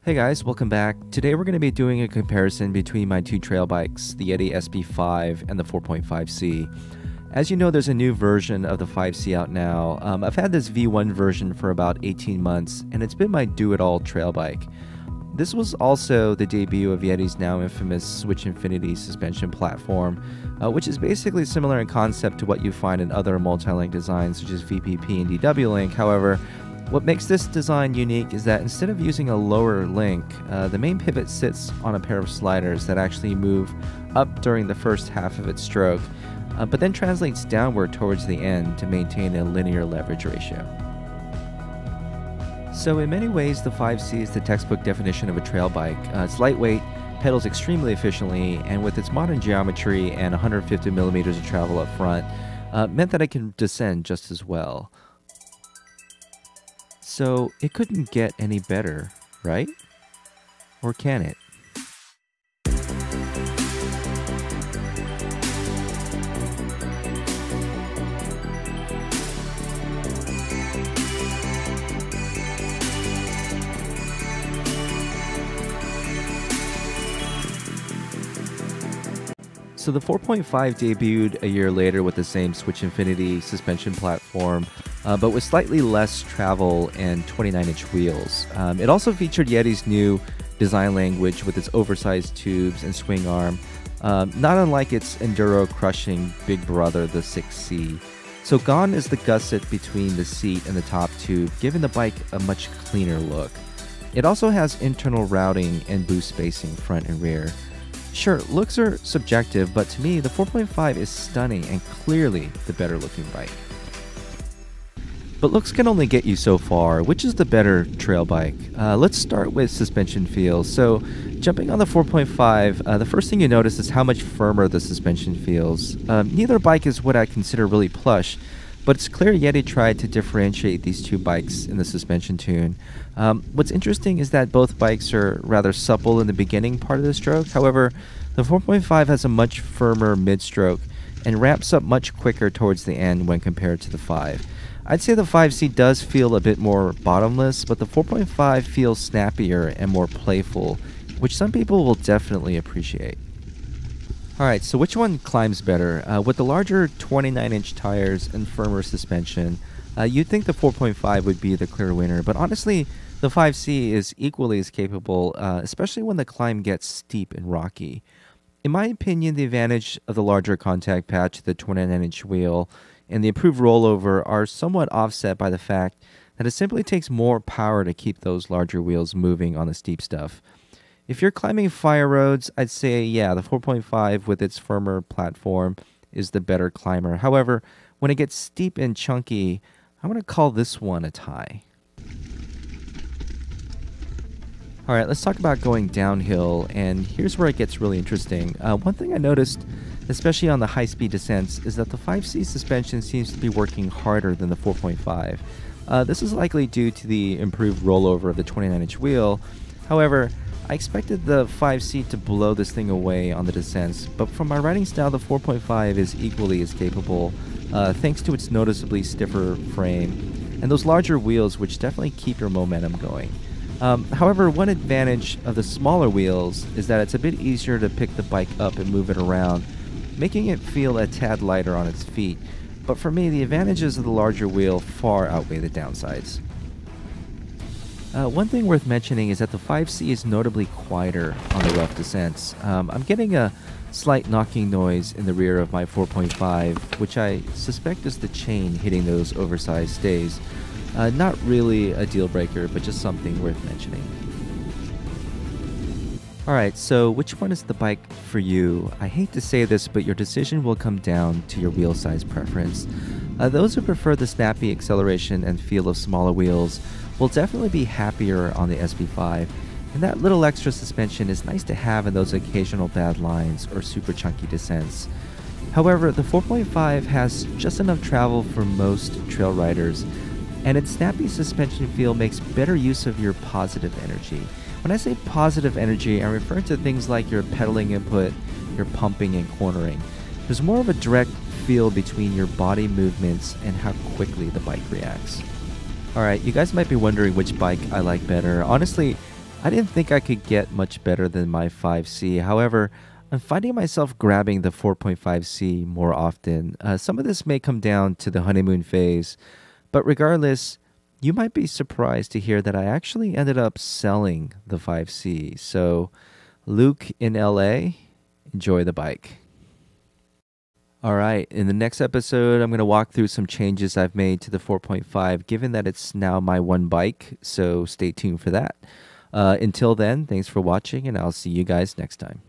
Hey guys, welcome back. Today we're going to be doing a comparison between my two trail bikes, the Yeti SB5 and the 4.5c. As you know, there's a new version of the 5c out now. I've had this V1 version for about 18 months, and it's been my do-it-all trail bike. This was also the debut of Yeti's now infamous Switch Infinity suspension platform, which is basically similar in concept to what you find in other multi-link designs such as VPP and DW-Link. However, what makes this design unique is that instead of using a lower link, the main pivot sits on a pair of sliders that actually move up during the first half of its stroke, but then translates downward towards the end to maintain a linear leverage ratio. So in many ways, the 5C is the textbook definition of a trail bike. It's lightweight, pedals extremely efficiently, and with its modern geometry and 150 millimeters of travel up front, meant that it can descend just as well. So it couldn't get any better, right? Or can it? So the 4.5 debuted a year later with the same Switch Infinity suspension platform, but with slightly less travel and 29-inch wheels. It also featured Yeti's new design language with its oversized tubes and swing arm, not unlike its enduro-crushing big brother, the 6C. So gone is the gusset between the seat and the top tube, giving the bike a much cleaner look. It also has internal routing and boost spacing front and rear. Sure, looks are subjective, but to me, the 4.5 is stunning and clearly the better looking bike. But looks can only get you so far. Which is the better trail bike? Let's start with suspension feel. So, jumping on the 4.5, the first thing you notice is how much firmer the suspension feels. Neither bike is what I consider really plush, but it's clear Yeti tried to differentiate these two bikes in the suspension tune. What's interesting is that both bikes are rather supple in the beginning part of the stroke. However, the 4.5 has a much firmer mid-stroke and ramps up much quicker towards the end when compared to the 5. I'd say the 5C does feel a bit more bottomless, but the 4.5 feels snappier and more playful, which some people will definitely appreciate. Alright, so which one climbs better? With the larger 29-inch tires and firmer suspension, you'd think the 4.5 would be the clear winner, but honestly, the 5C is equally as capable, especially when the climb gets steep and rocky. In my opinion, the advantage of the larger contact patch, the 29-inch wheel, and the improved rollover are somewhat offset by the fact that it simply takes more power to keep those larger wheels moving on the steep stuff. If you're climbing fire roads, I'd say, yeah, the 4.5 with its firmer platform is the better climber. However, when it gets steep and chunky, I'm going to call this one a tie. Alright, let's talk about going downhill, and here's where it gets really interesting. One thing I noticed, especially on the high-speed descents, is that the 5C suspension seems to be working harder than the 4.5. This is likely due to the improved rollover of the 29-inch wheel. However, I expected the 5C to blow this thing away on the descents, but from my riding style, the 4.5 is equally as capable, thanks to its noticeably stiffer frame and those larger wheels which definitely keep your momentum going. However, one advantage of the smaller wheels is that it's a bit easier to pick the bike up and move it around, making it feel a tad lighter on its feet. But for me, the advantages of the larger wheel far outweigh the downsides. One thing worth mentioning is that the 5C is notably quieter on the rough descents. I'm getting a slight knocking noise in the rear of my 4.5, which I suspect is the chain hitting those oversized stays. Not really a deal breaker, but just something worth mentioning. Alright, so which one is the bike for you? I hate to say this, but your decision will come down to your wheel size preference. Those who prefer the snappy acceleration and feel of smaller wheels will definitely be happier on the SB5, and that little extra suspension is nice to have in those occasional bad lines or super chunky descents. However, the 4.5 has just enough travel for most trail riders, and its snappy suspension feel makes better use of your positive energy. When I say positive energy, I'm referring to things like your pedaling input, your pumping and cornering. There's more of a direct feel between your body movements and how quickly the bike reacts. Alright, you guys might be wondering which bike I like better. Honestly, I didn't think I could get much better than my 5C. However, I'm finding myself grabbing the 4.5C more often. Some of this may come down to the honeymoon phase, but regardless, you might be surprised to hear that I actually ended up selling the 5C. So, Luke in LA, enjoy the bike. All right, in the next episode, I'm going to walk through some changes I've made to the 4.5, given that it's now my one bike, so stay tuned for that. Until then, thanks for watching, and I'll see you guys next time.